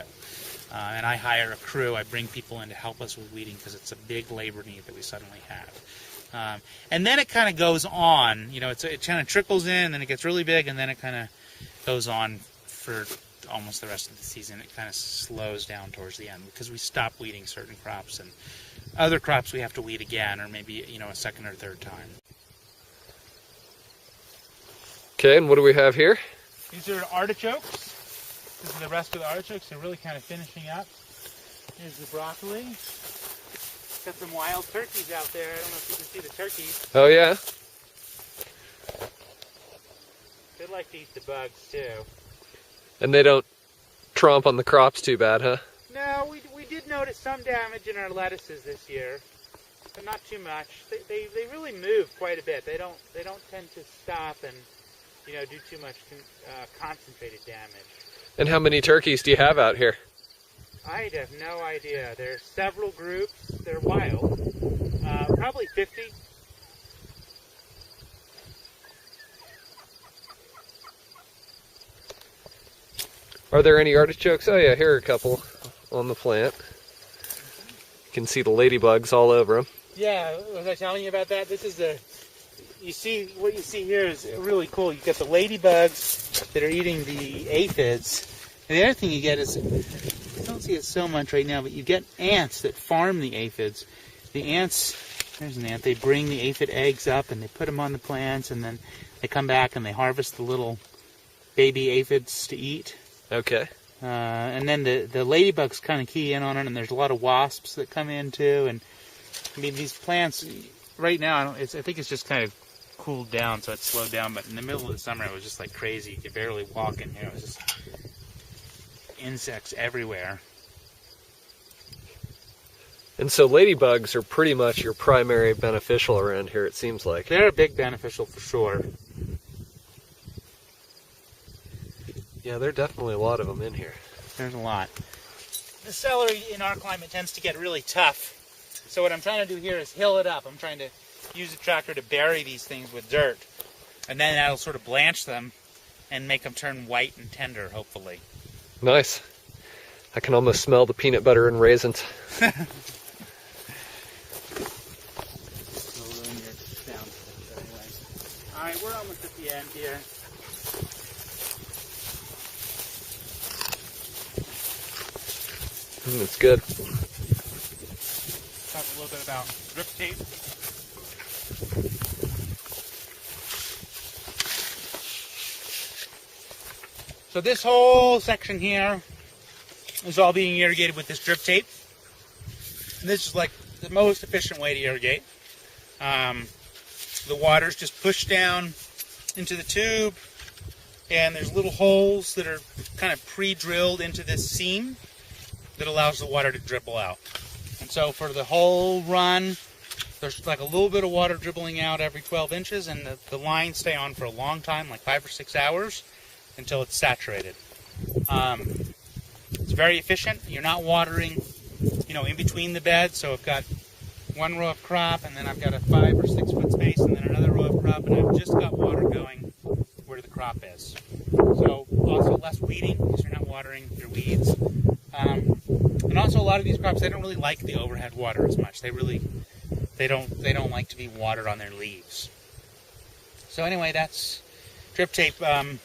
And I hire a crew. I bring people in to help us with weeding because it's a big labor need that we suddenly have. And then it kind of goes on. You know, it kind of trickles in, and then it gets really big, and then it kind of goes on for almost the rest of the season. It kind of slows down towards the end because we stop weeding certain crops, and other crops we have to weed again, or maybe, you know, a second or third time. Okay, and what do we have here? These are artichokes. This is the rest of the artichokes. They're really kind of finishing up. Here's the broccoli. Got some wild turkeys out there. I don't know if you can see the turkeys. Oh, yeah? They like to eat the bugs, too. And they don't tromp on the crops too bad, huh? No, we did notice some damage in our lettuces this year, but not too much. They really move quite a bit. They don't tend to stop and, you know, do too much concentrated damage. And how many turkeys do you have out here? I have no idea. There are several groups. They're wild. Probably 50. Are there any artichokes? Oh yeah, here are a couple on the plant. You can see the ladybugs all over them. Yeah, was I telling you about that? This is what you see here is really cool. You get the ladybugs that are eating the aphids. And the other thing you get is, I don't see it so much right now, but you get ants that farm the aphids. The ants, there's an ant, they bring the aphid eggs up and they put them on the plants, and then they come back and they harvest the little baby aphids to eat. Okay. And then the ladybugs kind of key in on it, and there's a lot of wasps that come in too. And I mean, these plants right now, I think it's just kind of cooled down, so it's slowed down. But in the middle of the summer, it was just like crazy. You could barely walk in here. It was just insects everywhere. And so ladybugs are pretty much your primary beneficial around here, it seems like. They're a big beneficial for sure. Yeah, there are definitely a lot of them in here. There's a lot. The celery in our climate tends to get really tough. So what I'm trying to do here is hill it up. I'm trying to use a tractor to bury these things with dirt. And then that'll sort of blanch them and make them turn white and tender, hopefully. Nice. I can almost smell the peanut butter and raisins. Alright, we're almost at the end here. It's good. Talk a little bit about drip tape. So this whole section here is all being irrigated with this drip tape. And this is like the most efficient way to irrigate. The water's just pushed down into the tube, and there's little holes that are kind of pre-drilled into this seam that allows the water to dribble out. And so for the whole run, there's like a little bit of water dribbling out every 12 inches, and the lines stay on for a long time, like 5 or 6 hours, until it's saturated. It's very efficient. You're not watering, you know, in between the beds. So I've got one row of crop, and then I've got a 5 or 6 foot space, and then another row of crop, and I've just got water going where the crop is. So also less weeding, because you're not watering your weeds. And also a lot of these crops, they don't really like the overhead water as much. They don't like to be watered on their leaves. So anyway, that's drip tape. You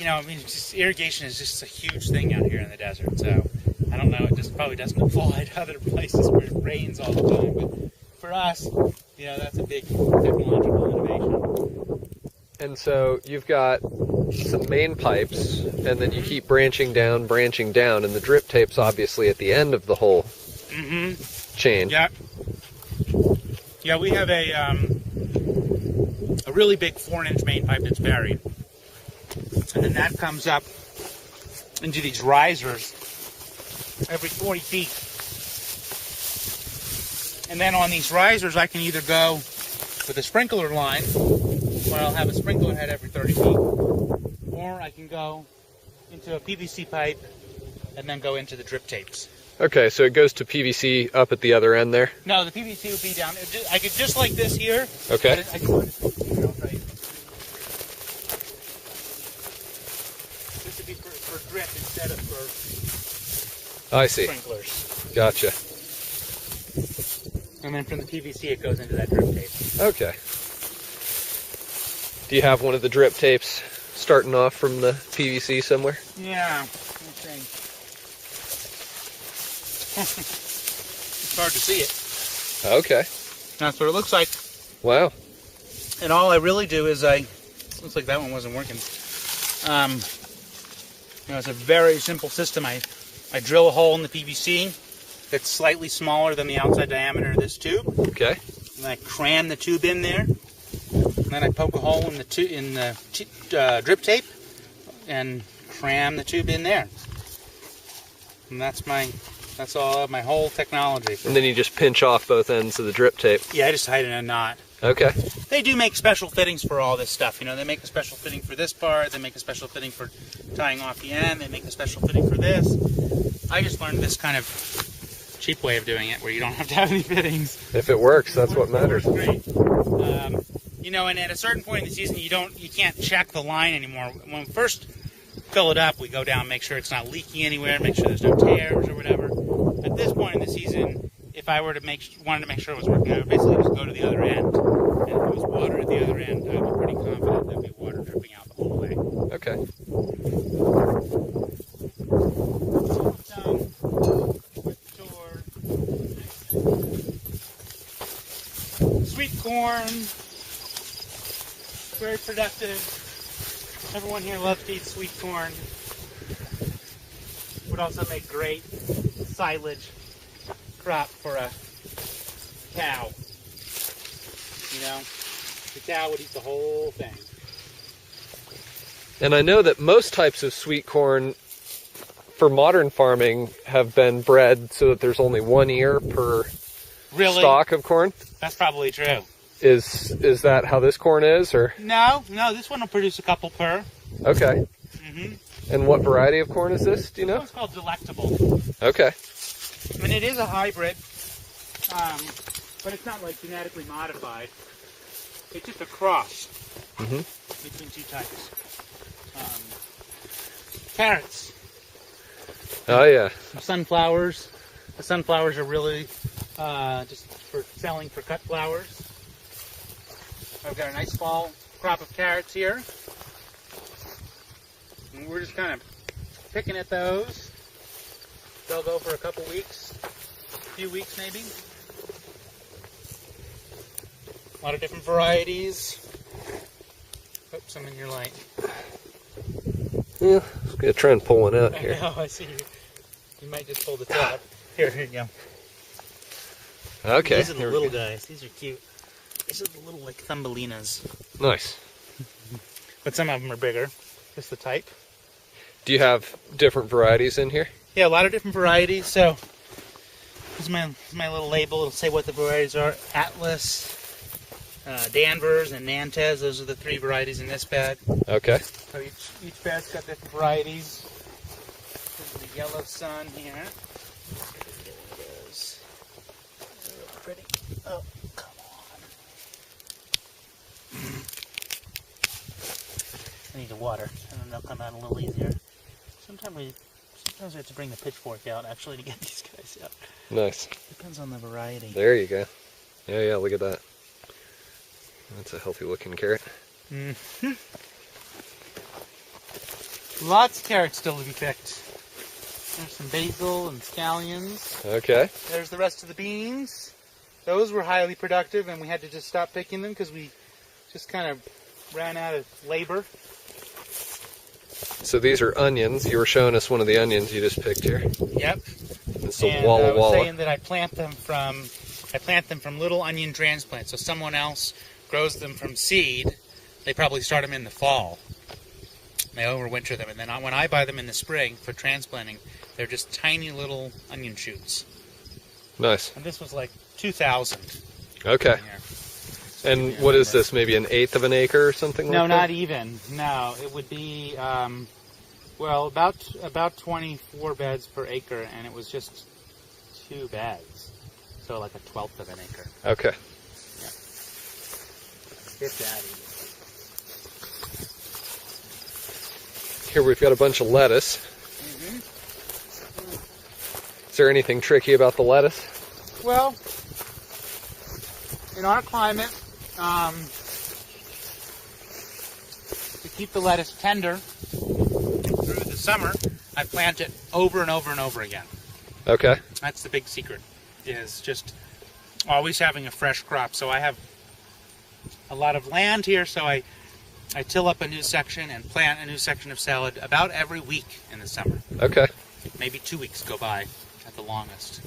know, I mean, just irrigation is just a huge thing out here in the desert. So I don't know, it just probably doesn't apply to other places where it rains all the time. But for us, you know, that's a big technological innovation. And so you've got some main pipes, and then you keep branching down, and the drip tape's obviously at the end of the whole chain. Yeah. Yeah, we have a really big 4-inch main pipe that's buried. And then that comes up into these risers every 40 feet. And then on these risers, I can either go with a sprinkler line where I'll have a sprinkler head every 30 feet. Or I can go into a PVC pipe and then go into the drip tapes. Okay, so it goes to PVC up at the other end there? No, the PVC would be down. I could just like this here. Okay. I can put it here, I'll try. This would be for drip instead of for I see. sprinklers. Gotcha. And then from the PVC it goes into that drip tape. Okay. Do you have one of the drip tapes starting off from the PVC somewhere? Yeah. Let's see. It's hard to see it. Okay. That's what it looks like. Wow. And all I really do is looks like that one wasn't working. It's a very simple system. I drill a hole in the PVC that's slightly smaller than the outside diameter of this tube. Okay. And I cram the tube in there. And then I poke a hole in the drip tape and cram the tube in there. And that's all my whole technology. And then you just pinch off both ends of the drip tape. Yeah, I just hide it in a knot. Okay. They do make special fittings for all this stuff. You know, they make a special fitting for this part. They make a special fitting for tying off the end. They make a special fitting for this. I just learned this kind of cheap way of doing it, where you don't have to have any fittings. If it works, that's what matters. It works great. You know, and at a certain point in the season, you can't check the line anymore. When we first fill it up, we go down, make sure it's not leaking anywhere, make sure there's no tears or whatever. At this point in the season, if I were to wanted to make sure it was working, I would basically just go to the other end. And if it was water at the other end, I would be pretty confident there'd be water dripping out the whole way. Okay. Sweet corn, very productive. Everyone here loves to eat sweet corn. Would also make great silage crop for a cow. You know, the cow would eat the whole thing. And I know that most types of sweet corn for modern farming have been bred so that there's only one ear per stalk of corn. That's probably true. Is that how this corn is, or? No, this one will produce a couple per. Okay. And what variety of corn is this? Do you know? It's called Delectable. Okay. I mean, it is a hybrid, but it's not like genetically modified. It's just a cross between two types. Carrots. Oh yeah. Sunflowers. The sunflowers are really just for selling for cut flowers. I've got a nice fall crop of carrots here. And we're just kind of picking at those. They'll go for a couple weeks, a few weeks maybe. A lot of different varieties. Oops, I'm in your light. Yeah, I'm gonna try and pull one out here. I know, I see you. You might just pull the top. Here you go. Okay. These are the little guys. These are cute. These are the little, like, Thumbelinas. Nice. But some of them are bigger. Just the type. Do you have different varieties in here? Yeah, a lot of different varieties. So, here's my little label. It'll say what the varieties are. Atlas, Danvers, and Nantes. Those are the three varieties in this bag. Okay. So each bag's got different varieties. This is the Yellow Sun here. There it is. Real pretty. Oh, come on. I need the water, and then they'll come out a little easier. Sometimes we have to bring the pitchfork out, actually, to get these guys out. Nice. Depends on the variety. There you go. Yeah, look at that. That's a healthy looking carrot. Lots of carrots still to be picked. There's some basil and scallions. Okay. There's the rest of the beans. Those were highly productive, and we had to just stop picking them because we just kind of ran out of labor. So these are onions. You were showing us one of the onions you just picked here. Yep. It's a and Walla I was Walla. saying that I plant them from little onion transplants. So someone else grows them from seed. They probably start them in the fall. They overwinter them, and then when I buy them in the spring for transplanting, they're just tiny little onion shoots. Nice. And this was like 2,000. Okay. And what is this, maybe 1/8 of an acre or something like that? No, not even. No, it would be, well, about 24 beds per acre, and it was just 2 beds. So like 1/12 of an acre. Okay. Yeah. If that even. Here we've got a bunch of lettuce. Is there anything tricky about the lettuce? Well, in our climate, to keep the lettuce tender through the summer, I plant it over and over and over again. Okay. That's the big secret, is just always having a fresh crop. So I have a lot of land here, so I till up a new section and plant a new section of salad about every week in the summer. Okay. Maybe 2 weeks go by at the longest.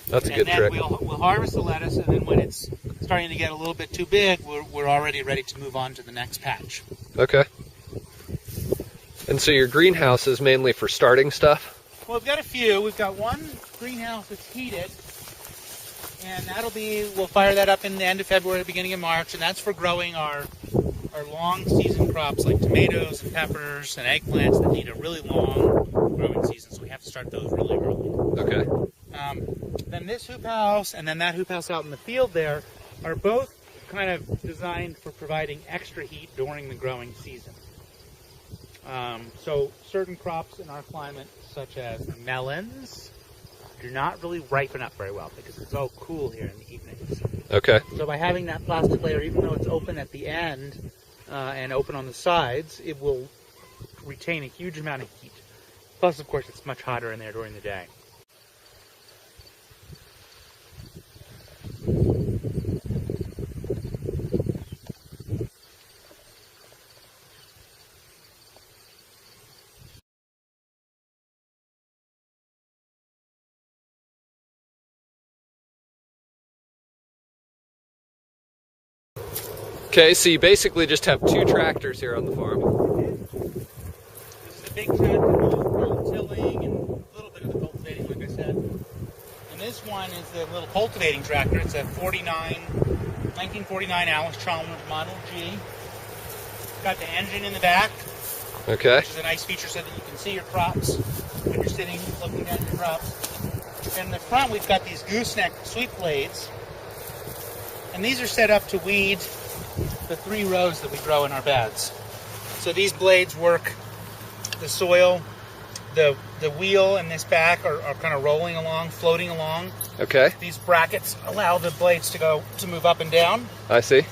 That's a good trick. And then we'll harvest the lettuce, and then when it's starting to get a little bit too big, we're already ready to move on to the next patch. Okay. And so your greenhouse is mainly for starting stuff? Well, we've got a few. We've got one greenhouse that's heated, and we'll fire that up in the end of February, beginning of March, and that's for growing our long season crops like tomatoes and peppers and eggplants that need a really long growing season, so we have to start those really early. Okay. Then this hoop house and then that hoop house out in the field there are both kind of designed for providing extra heat during the growing season. So certain crops in our climate, such as melons, do not really ripen up very well because it's so cool here in the evenings. Okay. So by having that plastic layer, even though it's open at the end and open on the sides, it will retain a huge amount of heat. Plus, of course, it's much hotter in there during the day. Okay, so you basically just have 2 tractors here on the farm. This is a big tractor for tilling and a little bit of the cultivating, like I said. And this one is the little cultivating tractor. It's a 1949 Alice Chalmers Model G. Got the engine in the back. Okay. Which is a nice feature so that you can see your crops when you're sitting looking at your crops. And in the front we've got these gooseneck sweep blades. And these are set up to weed the 3 rows that we grow in our beds. So these blades work the soil, the wheel and this back are kind of rolling along, floating along. Okay. These brackets allow the blades to move up and down. I see.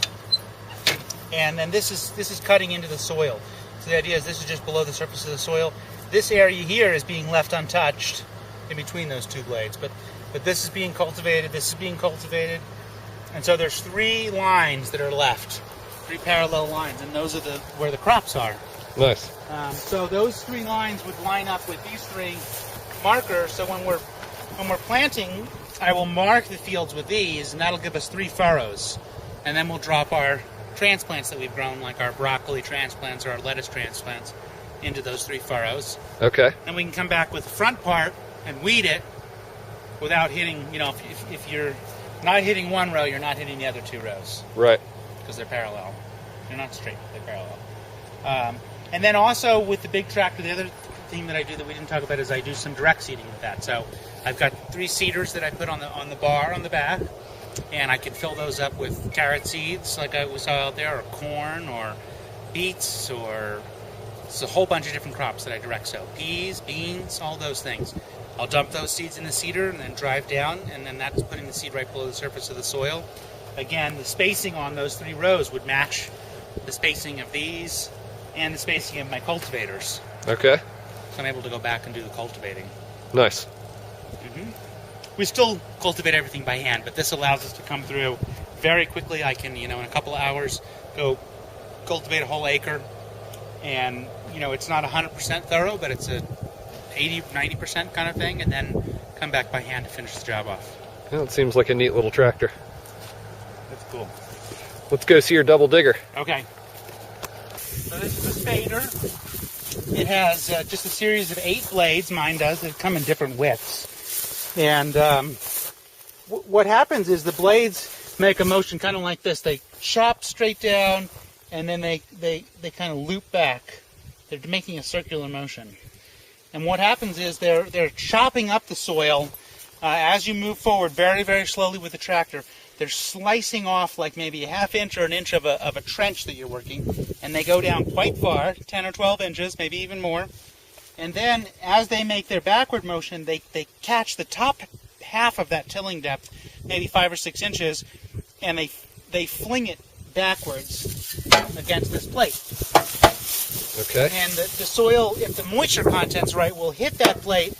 And then this is cutting into the soil. So the idea is this is just below the surface of the soil. This area here is being left untouched in between those 2 blades. But this is being cultivated, this is being cultivated. And so there's 3 lines that are left. 3 parallel lines, and those are where the crops are. Nice. So those 3 lines would line up with these 3 markers. So when we're planting, I will mark the fields with these, and that'll give us 3 furrows. And then we'll drop our transplants that we've grown, like our broccoli transplants or our lettuce transplants, into those 3 furrows. Okay. And we can come back with the front part and weed it without hitting. If you're not hitting one row, you're not hitting the other 2 rows. Right. Because they're parallel. They're not straight, they're parallel. And then also with the big tractor, the other thing that I do that we didn't talk about is I do some direct seeding with that. So I've got 3 seeders that I put on the bar on the back, and I can fill those up with carrot seeds like we saw out there, or corn, or beets, or it's a whole bunch of different crops that I direct sow. Peas, beans, all those things. I'll dump those seeds in the seeder and then drive down, and then that's putting the seed right below the surface of the soil. Again, the spacing on those 3 rows would match the spacing of these and the spacing of my cultivators. Okay. So I'm able to go back and do the cultivating. Nice. We still cultivate everything by hand, but this allows us to come through very quickly. I can, in a couple of hours, go cultivate a whole acre. And, it's not 100% thorough, but it's a 80, 90% kind of thing, and then come back by hand to finish the job off. Well, it seems like a neat little tractor. That's cool. Let's go see your double digger. Okay. So this is a spader. It has just a series of 8 blades. Mine does. They come in different widths. And what happens is the blades make a motion kind of like this. They chop straight down, and then they kind of loop back. They're making a circular motion. And what happens is they're chopping up the soil as you move forward very, very slowly with the tractor. They're slicing off like maybe a half inch or an inch of a trench that you're working, and they go down quite far, 10 or 12 inches, maybe even more. And then as they make their backward motion, they catch the top half of that tilling depth, maybe 5 or 6 inches, and they fling it backwards against this plate. Okay. And the soil, if the moisture content's right, will hit that plate,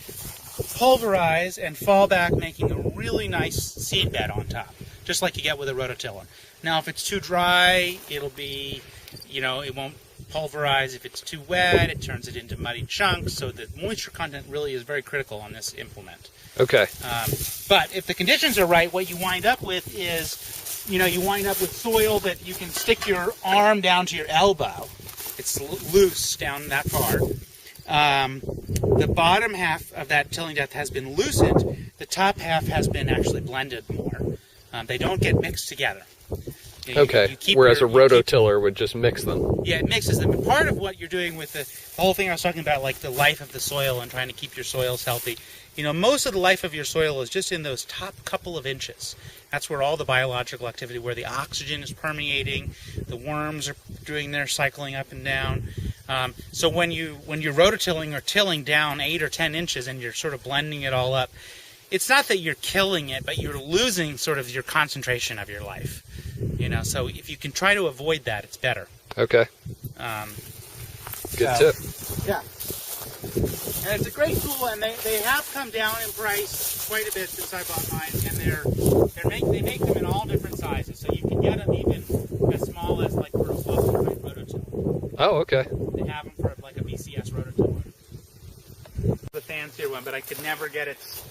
pulverize, and fall back, making a really nice seed bed on top, just like you get with a rototiller. Now, if it's too dry, it'll be, it won't pulverize. If it's too wet, it turns it into muddy chunks. So the moisture content really is very critical on this implement. Okay. But if the conditions are right, what you wind up with is, you wind up with soil that you can stick your arm down to your elbow. It's loose down that far. The bottom half of that tilling depth has been loosened. The top half has been actually blended more. They don't get mixed together. Okay, whereas a rototiller would just mix them. Yeah, it mixes them. And part of what you're doing with the whole thing I was talking about, like the life of the soil and trying to keep your soils healthy, most of the life of your soil is just in those top couple of inches. That's where all the biological activity, where the oxygen is permeating, the worms are doing their cycling up and down. So when you're rototilling or tilling down 8 or 10 inches and you're sort of blending it all up, it's not that you're killing it, but you're losing sort of your concentration of your life. So if you can try to avoid that, it's better. Okay. Good tip. Yeah. And it's a great tool, and they have come down in price quite a bit since I bought mine, and they make them in all different sizes, so you can get them even as small as like for a bucket type rototiller. Oh, okay. They have them for like a BCS rototiller. The fancier one, but I could never get its.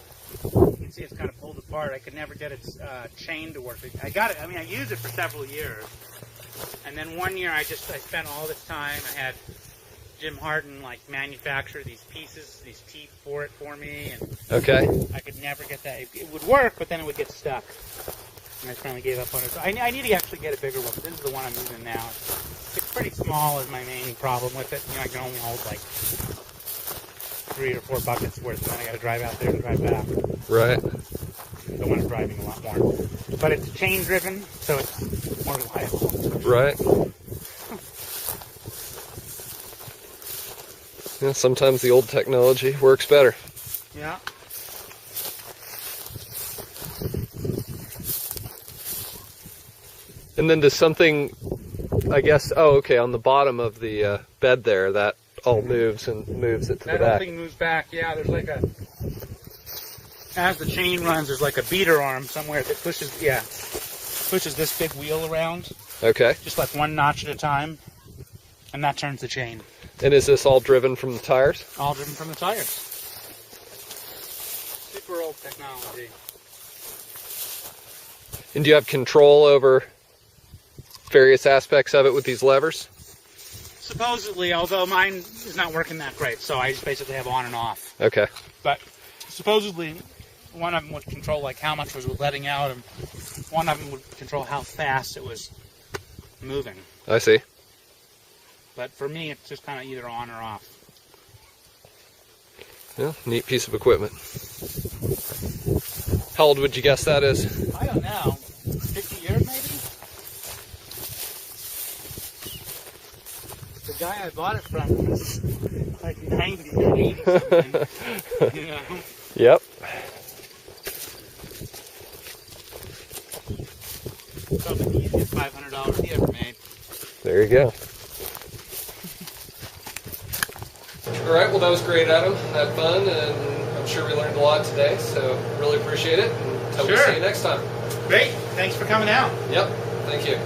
You can see it's kind of pulled apart. I could never get its chain to work. I got it. I used it for several years, and then one year I spent all this time. I had Jim Harden manufacture these pieces, these teeth for me, and okay. I could never get that. It would work, but then it would get stuck, and I finally gave up on it. So I need to actually get a bigger one. But this is the one I'm using now. It's pretty small is my main problem with it. I can only hold 3 or 4 buckets worth, and then I got to drive out there and drive back. Right. The one is driving a lot more, but it's chain driven, so it's more reliable. Right. Yeah, sometimes the old technology works better. Yeah. And then does something, I guess, on the bottom of the bed there, that all moves and moves it to the back. That whole thing moves back, yeah. There's as the chain runs, there's like a beater arm somewhere that pushes this big wheel around. Okay. Just like one notch at a time, and that turns the chain. And is this all driven from the tires? All driven from the tires. Super old technology. And do you have control over various aspects of it with these levers? Supposedly, although mine is not working that great, so I just basically have on and off. Okay. But supposedly, one of them would control how much was letting out, and one of them would control how fast it was moving. I see. But for me, it's just kind of either on or off. Yeah, neat piece of equipment. How old would you guess that is? I don't know. 50 years, maybe? The guy I bought it from was like 90 or 80 something. Yep. Probably the easiest $500 he ever made. There you go. All right, well, that was great, Adam. Had fun, and I'm sure we learned a lot today, so really appreciate it, and hope to see you next time. Great. Thanks for coming out. Yep. Thank you.